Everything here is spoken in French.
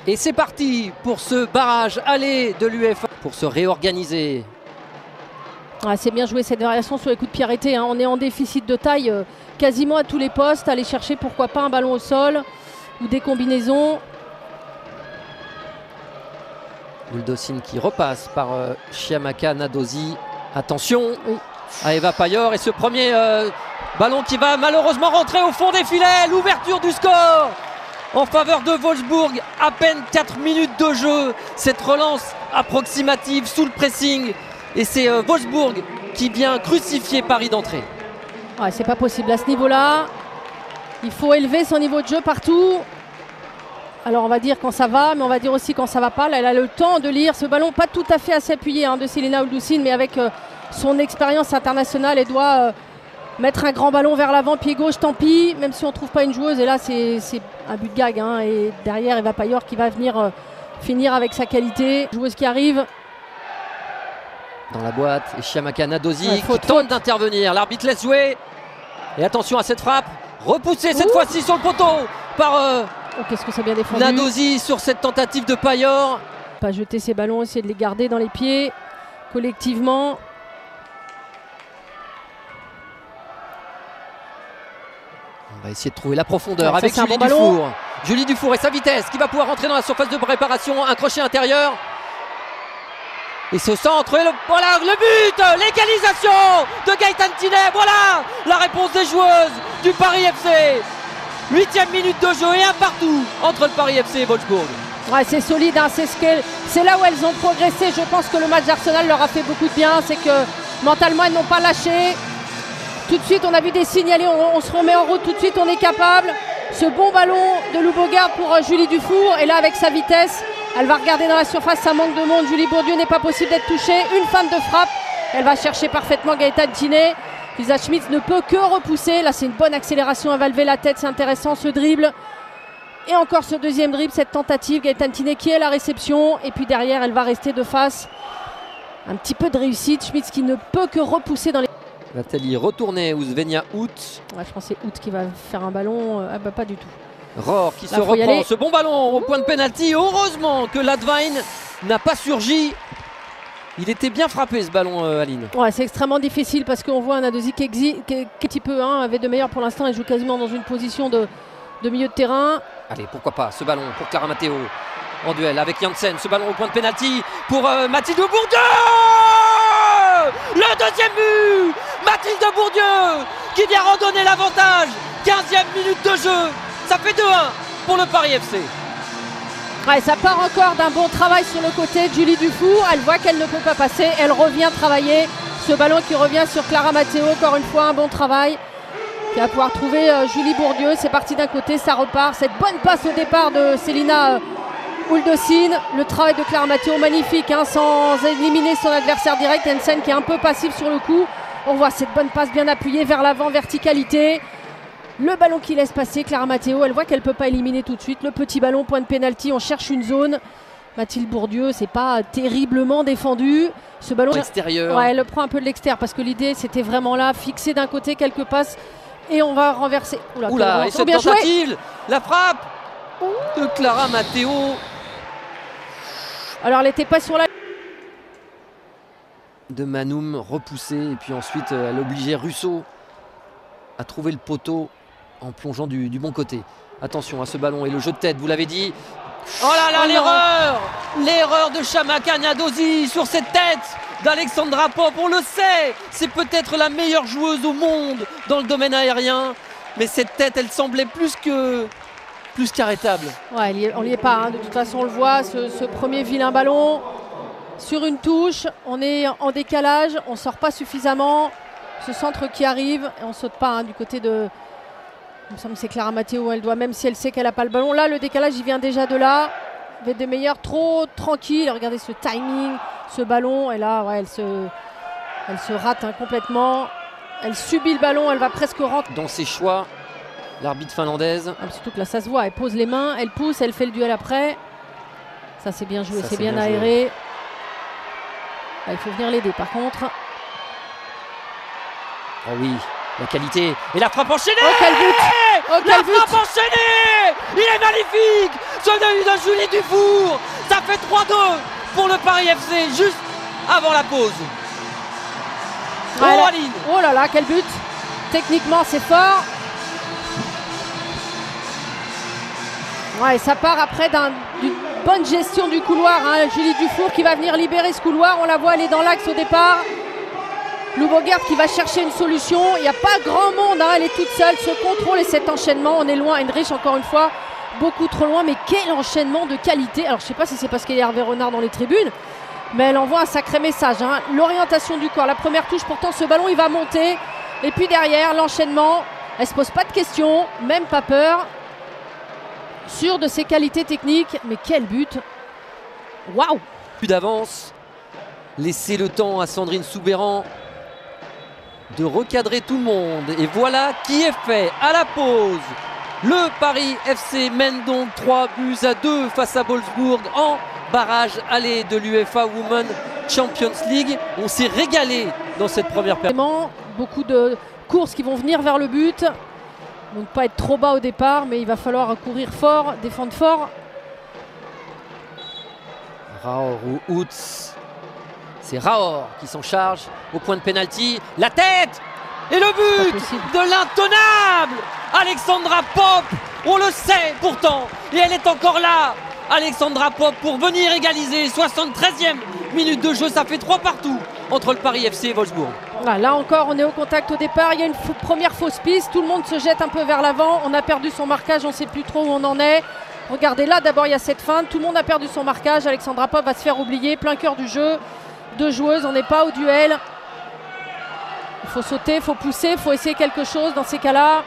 Et c'est parti pour ce barrage aller de l'UEFA pour se réorganiser. Ah, c'est bien joué cette variation sur les coups de pied arrêtés. Hein. On est en déficit de taille quasiment à tous les postes. Aller chercher pourquoi pas un ballon au sol ou des combinaisons. Uldosine qui repasse par Chiamaka Nadosi. Attention à Eva Payor et ce premier ballon qui va malheureusement rentrer au fond des filets. L'ouverture du score en faveur de Wolfsburg. À peine 4 minutes de jeu. Cette relance approximative sous le pressing. Et c'est Wolfsburg qui vient crucifier Paris d'entrée. Ouais, c'est pas possible à ce niveau-là. Il faut élever son niveau de jeu partout. Alors on va dire quand ça va, mais on va dire aussi quand ça va pas. Là, elle a le temps de lire ce ballon, pas tout à fait assez appuyé de Selena Uldosine, mais avec son expérience internationale, elle doit mettre un grand ballon vers l'avant, pied gauche, tant pis, même si on ne trouve pas une joueuse. Et là, c'est un but de gag. Hein, et derrière, Eva Payor qui va venir finir avec sa qualité. Joueuse qui arrive. Dans la boîte, et Chiamaka Nadosi qui tente d'intervenir. L'arbitre laisse jouer. Et attention à cette frappe. Repoussée cette fois-ci sur le poteau par qu'est-ce que ça a bien défendu. Nadosi sur cette tentative de Payor. Pas jeter ses ballons, essayer de les garder dans les pieds collectivement. On va essayer de trouver la profondeur avec Julie Dufour. Julie Dufour et sa vitesse qui va pouvoir rentrer dans la surface de préparation. Un crochet intérieur. Et ce centre, voilà le but, l'égalisation de Gaëtan Tinet. Voilà la réponse des joueuses du Paris FC. 8e minute de jeu et un partout entre le Paris FC et Wolfsburg. Ouais, c'est solide, hein, c'est là où elles ont progressé. Je pense que le match d'Arsenal leur a fait beaucoup de bien. C'est que mentalement, elles n'ont pas lâché. Tout de suite, on a vu des signes aller, on se remet en route. Tout de suite, on est capable. Ce bon ballon de Loubogard pour Julie Dufour. Et là, avec sa vitesse, elle va regarder dans la surface, ça manque de monde. Julie Bourdieu n'est pas possible d'être touchée. Une fin de frappe. Elle va chercher parfaitement Gaëtan Tinet. Lisa Schmitz ne peut que repousser. Là, c'est une bonne accélération. Elle va lever la tête. C'est intéressant ce dribble. Et encore ce deuxième dribble, cette tentative. Gaëtan Tinet qui est à la réception. Et puis derrière, elle va rester de face. Un petit peu de réussite. Schmitz qui ne peut que repousser dans les... Va-t-elle retourner ou Svenja Hout? Ouais, je pense que c'est Hout qui va faire un ballon. Ah bah pas du tout. Rohr qui se reprend ce bon ballon au point de pénalty. Heureusement que Ladvine n'a pas surgi. Il était bien frappé ce ballon, Aline. Ouais, c'est extrêmement difficile parce qu'on voit un Nadosi qui est un petit peu avait de meilleur pour l'instant. Elle joue quasiment dans une position de milieu de terrain. Allez, pourquoi pas ce ballon pour Clara Matteo en duel avec Janssen. Ce ballon au point de pénalty pour Mathilde Bourdieu. Le deuxième but, Mathilde Bourdieu qui vient redonner l'avantage. 15e minute de jeu. Ça fait 2-1 pour le Paris FC. Ouais, ça part encore d'un bon travail sur le côté de Julie Dufour. Elle voit qu'elle ne peut pas passer. Elle revient travailler. Ce ballon qui revient sur Clara Matteo. Encore une fois, un bon travail. Qui va pouvoir trouver Julie Bourdieu. C'est parti d'un côté, ça repart. Cette bonne passe au départ de Selena Uldosine. Le travail de Clara Matteo, magnifique, hein, sans éliminer son adversaire direct. Janssen qui est un peu passif sur le coup. On voit cette bonne passe bien appuyée vers l'avant, verticalité. Le ballon qui laisse passer, Clara Matteo, elle voit qu'elle ne peut pas éliminer tout de suite. Le petit ballon, point de pénalty, on cherche une zone. Mathilde Bourdieu, c'est pas terriblement défendu. Ce ballon extérieur. Ouais, elle le prend un peu de l'extérieur parce que l'idée c'était vraiment là, fixer d'un côté quelques passes et on va renverser. Oula, et cette tentative, la frappe de Clara Matteo. Alors elle n'était pas sur la... De Manoum repoussée et puis ensuite elle obligeait Russo à trouver le poteau en plongeant du bon côté. Attention à ce ballon et le jeu de tête, vous l'avez dit. Oh là là, l'erreur! L'erreur de Chiamaka Nadosi sur cette tête d'Alexandra Popp. On le sait, c'est peut-être la meilleure joueuse au monde dans le domaine aérien. Mais cette tête, elle semblait plus qu'arrêtable. Ouais, on n'y est pas, hein. De toute façon, on le voit, ce premier vilain ballon. Sur une touche, on est en décalage, on ne sort pas suffisamment. Ce centre qui arrive, et on ne saute pas du côté de... Il me semble que c'est Clara Matteo, elle doit, même si elle sait qu'elle n'a pas le ballon. Là, le décalage, il vient déjà de là. Avec des meilleurs, trop tranquille. Regardez ce timing, ce ballon. Et là, ouais, elle se rate complètement. Elle subit le ballon, elle va presque rentrer. Dans ses choix, l'arbitre finlandaise. Surtout que là, ça se voit. Elle pose les mains, elle pousse, elle fait le duel après. Ça, c'est bien joué, c'est bien aéré. Là, il faut venir l'aider, par contre. Oh oui, la qualité. Et la frappe enchaînée. Oh, quel but! Oh, quel but! Frappe enchaînée. Il est magnifique. celui de Julie Dufour. Ça fait 3-2 pour le Paris FC juste avant la pause. Ouais, Aline. Oh là là, quel but! Techniquement, c'est fort. Ouais, ça part après d'une bonne gestion du couloir. Hein. Julie Dufour qui va venir libérer ce couloir. On la voit aller dans l'axe au départ. Lou Bogaert qui va chercher une solution. Il n'y a pas grand monde. Hein. Elle est toute seule. Ce contrôle et cet enchaînement. On est loin. Heinrich, encore une fois, beaucoup trop loin. Mais quel enchaînement de qualité. Alors, je ne sais pas si c'est parce qu'il y a Hervé Renard dans les tribunes. Mais elle envoie un sacré message. Hein. L'orientation du corps. La première touche, pourtant, ce ballon, il va monter. Et puis derrière, l'enchaînement. Elle ne se pose pas de questions. Même pas peur. Sûr de ses qualités techniques, mais quel but! Waouh! Plus d'avance, laissez le temps à Sandrine Soubeyran de recadrer tout le monde. Et voilà qui est fait à la pause. Le Paris FC mène donc 3-2 face à Wolfsburg en barrage aller de l'UEFA Women's Champions League. On s'est régalé dans cette première période. Beaucoup de courses qui vont venir vers le but. Donc pas être trop bas au départ, mais il va falloir courir fort, défendre fort. Raor ou Outz. C'est Raor qui s'en charge au point de pénalty. La tête et le but de l'intenable Alexandra Popp. On le sait pourtant. Et elle est encore là. Alexandra Popp pour venir égaliser. 73e minute de jeu. Ça fait 3 partout entre le Paris FC et Wolfsburg. Là encore, on est au contact au départ. Il y a une première fausse piste. Tout le monde se jette un peu vers l'avant. On a perdu son marquage. On ne sait plus trop où on en est. Regardez là, d'abord, il y a cette feinte. Tout le monde a perdu son marquage. Alexandra Popp va se faire oublier. Plein cœur du jeu. 2 joueuses. On n'est pas au duel. Il faut sauter, il faut pousser, il faut essayer quelque chose dans ces cas-là.